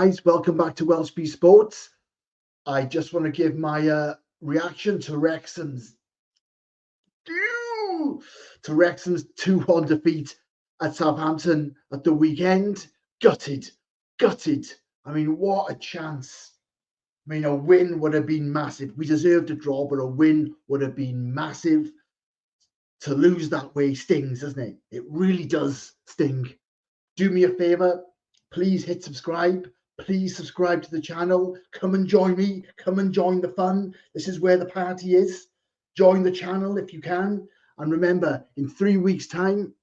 guys, welcome back to Welshby Sports. I just want to give my reaction to Wrexham's 2-1 defeat at Southampton at the weekend. Gutted. I mean, what a chance. I mean, a win would have been massive. We deserved a draw, but a win would have been massive. To lose that way stings, doesn't it? It really does sting. Do me a favor, please hit subscribe. Please subscribe to the channel. Come and join me. Come and join the fun. This is where the party is. Join the channel if you can. And remember, in 3 weeks' time,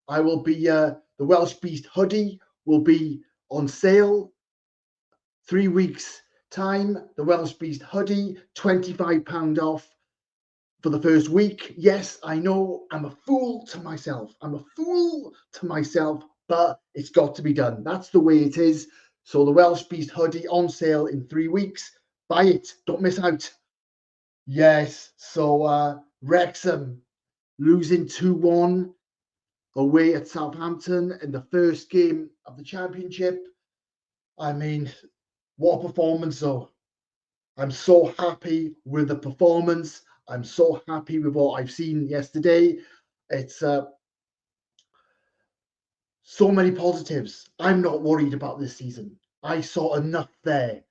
I will be, the Welsh Beast hoodie will be on sale. 3 weeks' time, the Welsh Beast hoodie, £25 off for the first week. Yes, I know I'm a fool to myself. But it's got to be done. That's the way it is. So the Welsh Beast hoodie on sale in 3 weeks. Buy it. Don't miss out. Yes. So Wrexham losing 2-1 away at Southampton in the first game of the Championship. I mean, what a performance though. I'm so happy with the performance. I'm so happy with what I've seen yesterday. It's so many positives. I'm not worried about this season. I saw enough there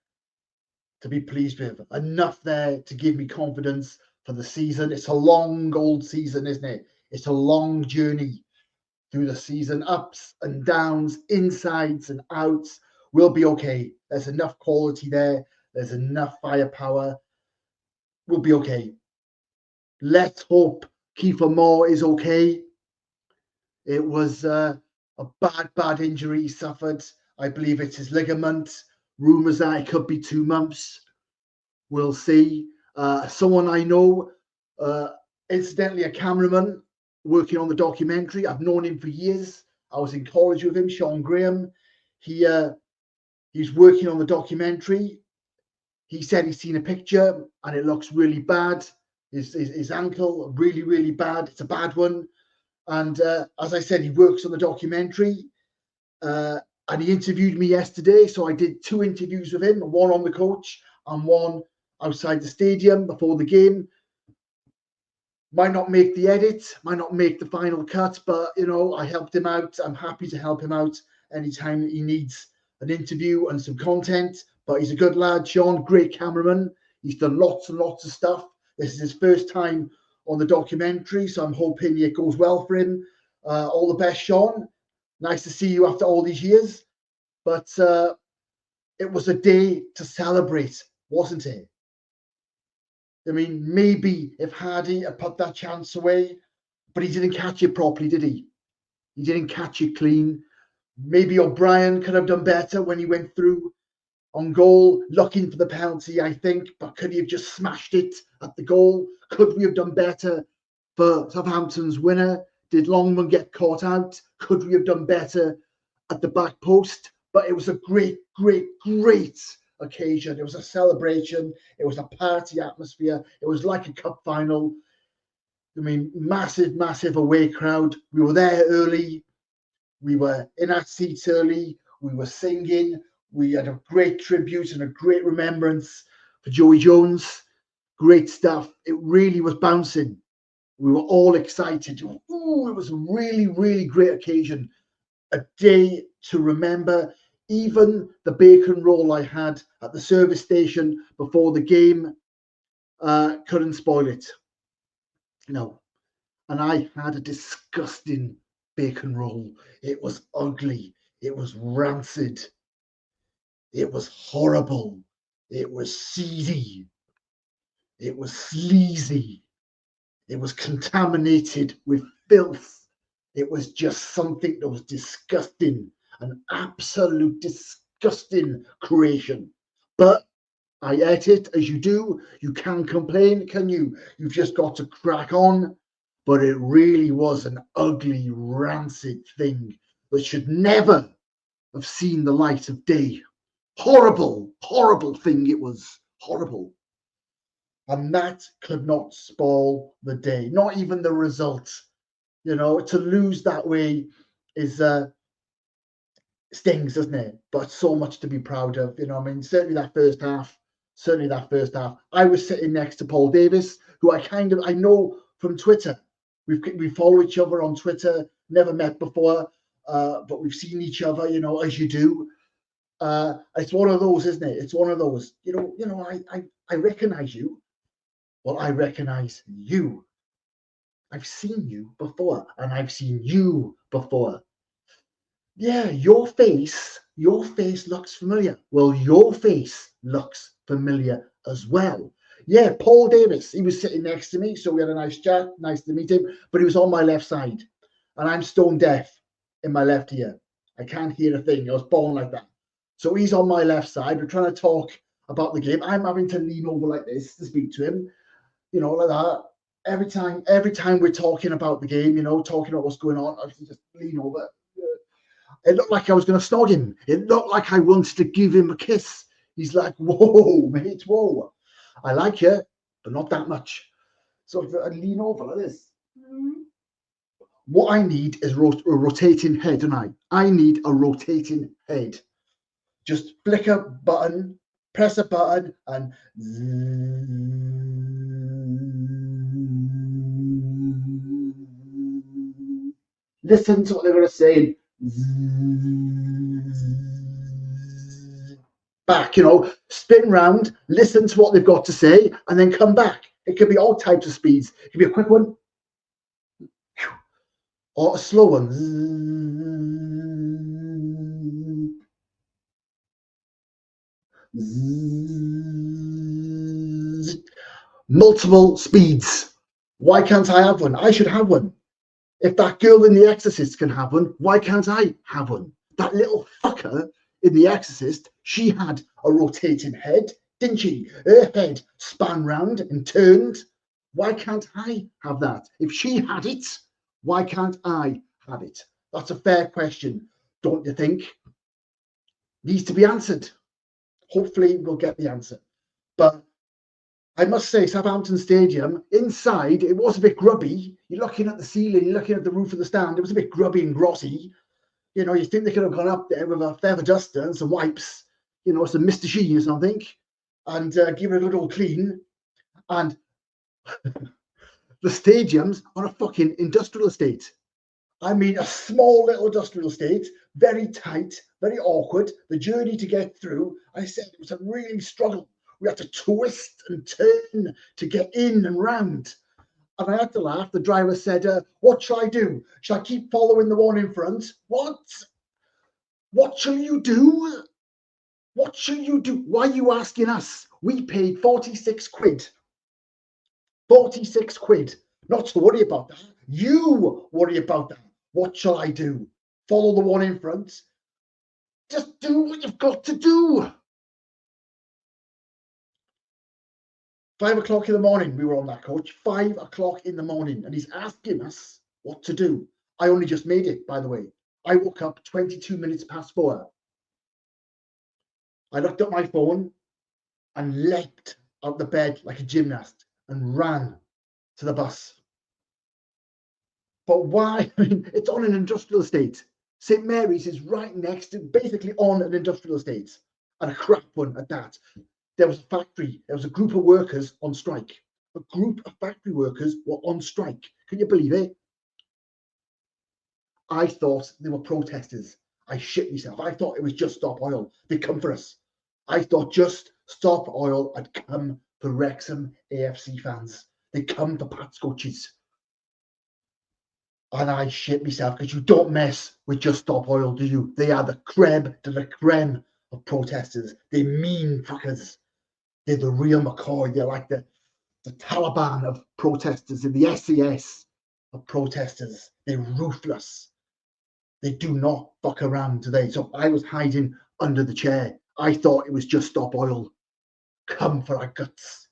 to be pleased with, enough there to give me confidence for the season. It's a long old season, isn't it? It's a long journey through the season, ups and downs, insides and outs. We'll be okay. There's enough quality there. There's enough firepower. We'll be okay. Let's hope Kiefer Moore is okay. It was a bad injury he suffered. I believe it's his ligament. Rumours that it could be 2 months. We'll see. Someone I know, incidentally a cameraman working on the documentary. I've known him for years. I was in college with him, Sean Graham. He's working on the documentary. He said he's seen a picture and it looks really bad. His ankle, really bad. It's a bad one. And as I said, he works on the documentary. And he interviewed me yesterday. So I did 2 interviews with him, one on the coach and one outside the stadium before the game. Might not make the edit, might not make the final cut, but, you know, I helped him out. I'm happy to help him out anytime he needs an interview and some content. But he's a good lad, Sean, great cameraman. He's done lots and lots of stuff. This is his first time on the documentary, so I'm hoping it goes well for him. All the best, Sean. Nice to see you after all these years. But it was a day to celebrate, wasn't it? I mean, maybe if Hardy had put that chance away, but he didn't catch it properly, did he? He didn't catch it clean. Maybe O'Brien could have done better when he went through on goal, looking for the penalty, I think, but could he have just smashed it at the goal? Could we have done better for Southampton's winner? Did Longman get caught out? Could we have done better at the back post? But it was a great occasion. It was a celebration. It was a party atmosphere. It was like a cup final. I mean, massive away crowd. We were there early. We were in our seats early. We were singing. We had a great tribute and a great remembrance for Joey Jones. Great stuff. It really was bouncing. We were all excited. Ooh, it was a really great occasion. A day to remember. Even the bacon roll I had at the service station before the game couldn't spoil it. No. And I had a disgusting bacon roll. It was ugly. It was rancid. It was horrible. It was seedy. It was sleazy. It was contaminated with filth. It was just something that was disgusting, an absolute disgusting creation. But I ate it, as you do. You can't complain, can you? You've just got to crack on. But it really was an ugly, rancid thing that should never have seen the light of day. Horrible thing it was. Horrible. And that could not spoil the day, not even the result. You know, to lose that way is stings, doesn't it? But so much to be proud of. You know, I mean, certainly that first half. I was sitting next to Paul Davis, who I know from Twitter. We follow each other on Twitter. Never met before, but we've seen each other. You know, as you do. It's one of those, isn't it? It's one of those. I recognize you. Well, I recognize you. I've seen you before, and I've seen you before. Yeah, your face looks familiar. Well, your face looks familiar as well. Yeah, Paul Davis, he was sitting next to me, so we had a nice chat. Nice to meet him, but he was on my left side, and I'm stone deaf in my left ear. I can't hear a thing. I was born like that. So he's on my left side. We're trying to talk about the game. I'm having to lean over like this to speak to him, like that. Every time we're talking about the game, talking about what's going on, I just lean over. It looked like I was going to snog him. It looked like I wanted to give him a kiss. He's like, whoa, mate, whoa. I like you, but not that much. So I lean over like this. What I need is a rotating head, don't I? I need a rotating head. Just flick a button, press a button, and listen to what they're going to say. Back, spin round, listen to what they've got to say, and then come back. It could be all types of speeds. It could be a quick one or a slow one. Multiple speeds. Why can't I have one? I should have one. If that girl in The Exorcist can have one, why can't I have one? That little fucker in The Exorcist, she had a rotating head, didn't she? Her head span round and turned. Why can't I have that? If she had it, why can't I have it? That's a fair question, don't you think? Needs to be answered. Hopefully we'll get the answer. But I must say, Southampton Stadium, inside, it was a bit grubby. You're looking at the ceiling, you're looking at the roof of the stand. It was a bit grubby and grotty. You think they could have gone up there with a feather duster and some wipes, some Mr. Sheen or something, and give it a good old clean. And the stadium's on a fucking industrial estate. I mean, a small little industrial estate, very tight, very awkward. The journey to get through, I said it was a really struggle. We had to twist and turn to get in and round. And I had to laugh. The driver said, what shall I do? Shall I keep following the one in front? What? What shall you do? What shall you do? Why are you asking us? We paid 46 quid. 46 quid. Not to worry about that. You worry about that. What shall I do? Follow the one in front? Just do what you've got to do. 5 o'clock in the morning, we were on that coach. 5 o'clock in the morning, and he's asking us what to do. I only just made it, by the way. I woke up 22 minutes past 4. I looked at my phone and leapt out the bed like a gymnast and ran to the bus. But why? I mean, it's on an industrial estate. St. Mary's is right next to, basically on an industrial estate, and a crap one at that. There was a factory. There was a group of workers on strike. A group of factory workers were on strike. Can you believe it? I thought they were protesters. I shit myself. I thought it was Just Stop Oil. They'd come for us. I thought Just Stop Oil had come for Wrexham AFC fans. They'd come for Pat's coaches. And I shit myself because you don't mess with Just Stop Oil, do you? They are the creme de la creme of protesters. They mean fuckers. They're the real McCoy. They're like the Taliban of protesters. They're the SAS of protesters. They're ruthless. They do not fuck around, do they? So I was hiding under the chair. I thought it was Just Stop Oil. Come for our guts.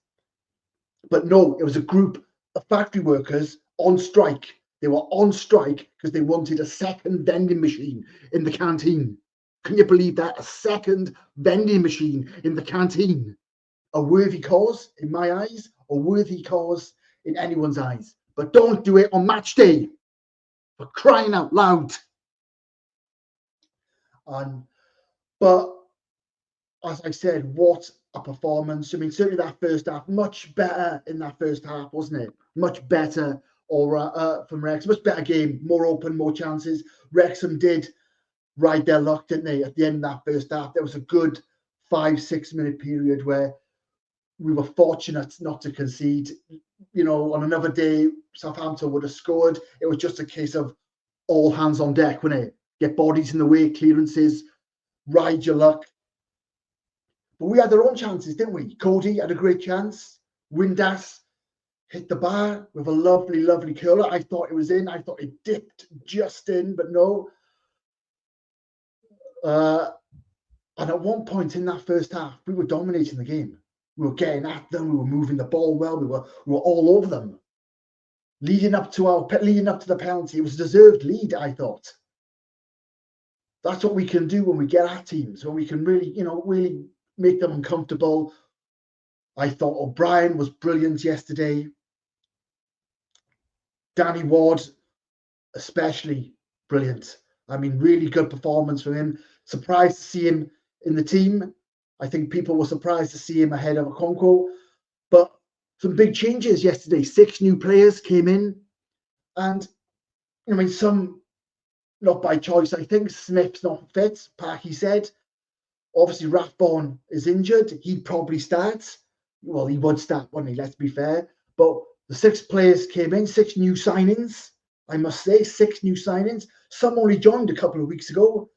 But no, it was a group of factory workers on strike. They were on strike because they wanted a second vending machine in the canteen. Can you believe that? A second vending machine in the canteen. A worthy cause in my eyes, a worthy cause in anyone's eyes. But don't do it on match day. For crying out loud. But as I said, what a performance. I mean, certainly that first half, much better in that first half, wasn't it? Much better from Wrexham. Much better game, more open, more chances. Wrexham did ride their luck, didn't they? At the end of that first half, there was a good 5-6 minute period where we were fortunate not to concede. On another day, Southampton would have scored. It was just a case of all hands on deck, wasn't it? Get bodies in the way, clearances, ride your luck. But we had our own chances, didn't we? Cody had a great chance. Windass hit the bar with a lovely, lovely curler. I thought it was in. I thought it dipped just in, but no. And at one point in that first half, we were dominating the game. We were getting at them. We were moving the ball well. We were all over them. Leading up to the penalty, it was a deserved lead, I thought. That's what we can do when we get at teams, when we can really make them uncomfortable. I thought O'Brien was brilliant yesterday. Danny Ward, especially brilliant. I mean, really good performance from him. Surprised to see him in the team. I think people were surprised to see him ahead of Okonkwo. But some big changes yesterday. 6 new players came in. And, I mean, some not by choice, I think. Smith's not fit, Parky said. Obviously, Rathbone is injured. He'd probably start. Well, he would start, wouldn't he? Let's be fair. But the 6 players came in, 6 new signings. I must say, 6 new signings. Some only joined a couple of weeks ago.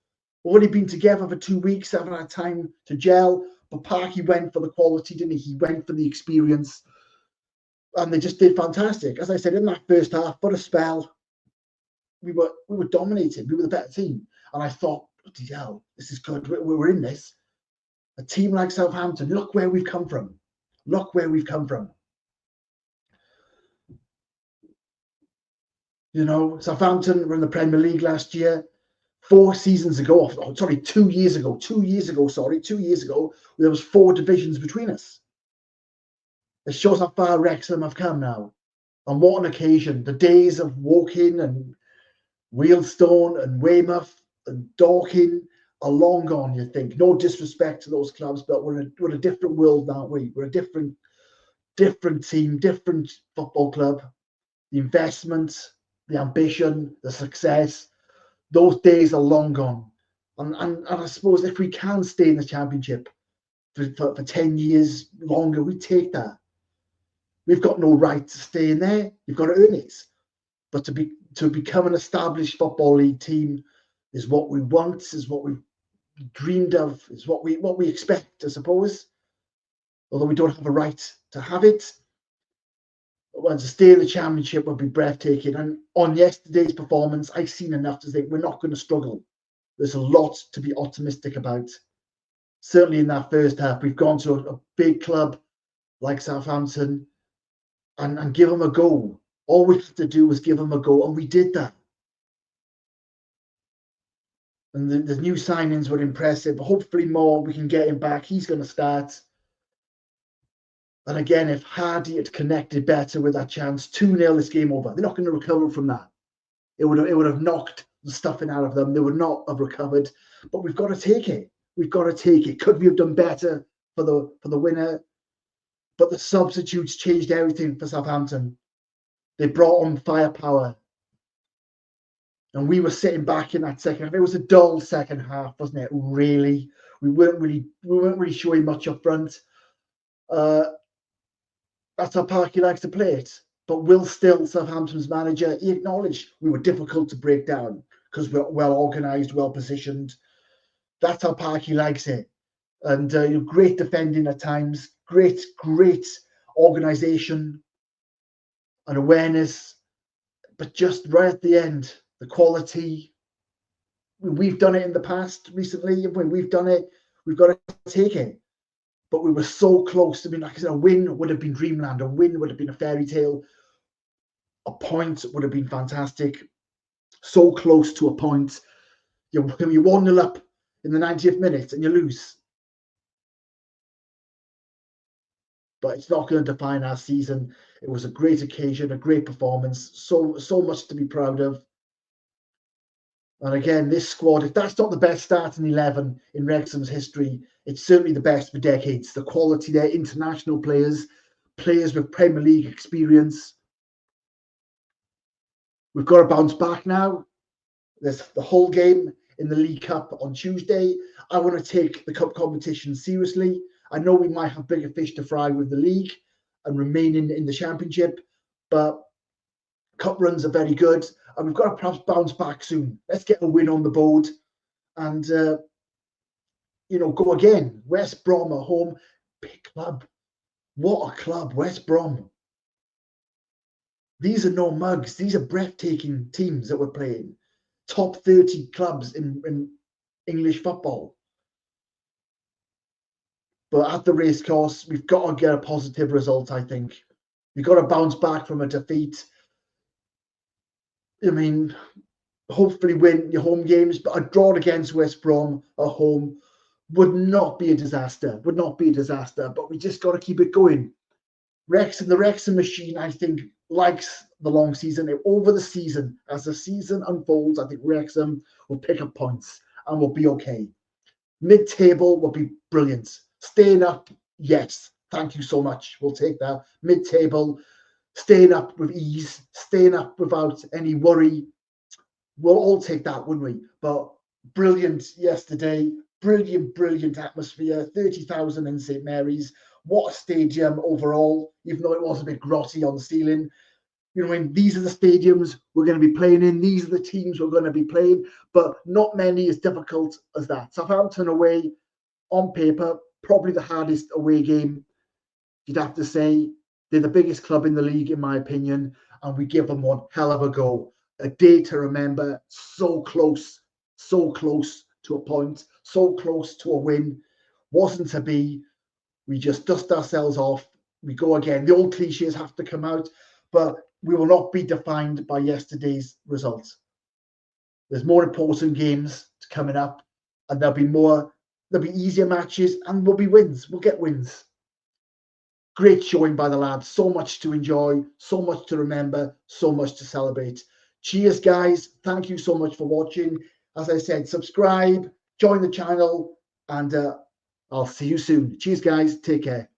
Already been together for 2 weeks, haven't had time to gel. But Parky went for the quality, didn't he? He went for the experience. And they just did fantastic. As I said, in that first half, for a spell, we were dominating. We were the better team. And I thought, bloody hell, this is good. We're in this. A team like Southampton, look where we've come from. Look where we've come from. Southampton were in the Premier League last year. 2 years ago, there was 4 divisions between us. It shows how far Wrexham have come now. And what an occasion. The days of Woking and Wealdstone and Weymouth and Dorking are long gone, you think. No disrespect to those clubs, but we're a different world now, aren't we? We're a different team, different football club. The investment, the ambition, the success, those days are long gone. And I suppose if we can stay in the Championship for 10 years longer, we take that. We've got no right to stay in there. You've got to earn it. But to become an established Football League team is what we want, is what we've dreamed of, is what we expect, I suppose. Although we don't have a right to have it. Well, to stay in the Championship would be breathtaking. And on yesterday's performance, I've seen enough to think we're not going to struggle. There's a lot to be optimistic about. Certainly in that first half, we've gone to a big club like Southampton and give them a go. All we had to do was give them a go, and we did that. And the new signings were impressive. Hopefully more, we can get him back. He's going to start. And again, if Hardy had connected better with that chance, 2-0, this game over. They're not going to recover from that. It would have knocked the stuffing out of them. They would not have recovered. But we've got to take it. We've got to take it. Could we have done better for the winner? But the substitutes changed everything for Southampton. They brought on firepower. And we were sitting back in that second half. It was a dull second half, wasn't it? Really. We weren't really showing much up front. That's how Parky likes to play it. But Will Still, Southampton's manager, he acknowledged we were difficult to break down because we're well organised, well positioned. That's how Parky likes it. And great defending at times, great organisation and awareness. But just right at the end, the quality. We've done it in the past recently. When we've done it, we've got to take it. But we were so close. I mean, like I said, a win would have been dreamland. A win would have been a fairy tale. A point would have been fantastic. So close to a point. You're 1-0 up in the 90th minute and you lose. But it's not going to define our season. It was a great occasion, a great performance. So much to be proud of. And again, this squad, if that's not the best starting 11 in Wrexham's history, it's certainly the best for decades. The quality there, international players, players with Premier League experience. We've got to bounce back now. There's the whole game in the League Cup on Tuesday. I want to take the cup competition seriously. I know we might have bigger fish to fry with the league and remaining in the Championship, but cup runs are very good, and we've got to perhaps bounce back soon. Let's get a win on the board and, go again. West Brom at home, big club. What a club, West Brom. These are no mugs. These are breathtaking teams that we're playing. Top 30 clubs in English football. But at the racecourse, we've got to get a positive result, I think. We've got to bounce back from a defeat. I mean, hopefully win your home games, but a draw against West Brom at home would not be a disaster. Would not be a disaster, but we just got to keep it going. The Wrexham machine, I think, likes the long season. Over the season, as the season unfolds, I think Wrexham will pick up points and will be okay. Mid-table will be brilliant. Staying up, yes, thank you so much. We'll take that. Mid-table, staying up with ease, staying up without any worry. We'll all take that, wouldn't we? But brilliant yesterday. Brilliant atmosphere. 30,000 in St Mary's. What a stadium overall, even though it was a bit grotty on the ceiling. These are the stadiums we're going to be playing in. These are the teams we're going to be playing, but not many as difficult as that. Southampton away, on paper, probably the hardest away game, you'd have to say. They're the biggest club in the league, in my opinion, and we give them one hell of a go. A day to remember, so close to a point, so close to a win. Wasn't to be. We just dust ourselves off. We go again. The old cliches have to come out, but we will not be defined by yesterday's results. There's more important games coming up, and there'll be easier matches, and there'll be wins. We'll get wins. Great showing by the lads. So much to enjoy, so much to remember, so much to celebrate. Cheers, guys. Thank you so much for watching. As I said, subscribe, join the channel, and I'll see you soon. Cheers, guys. Take care.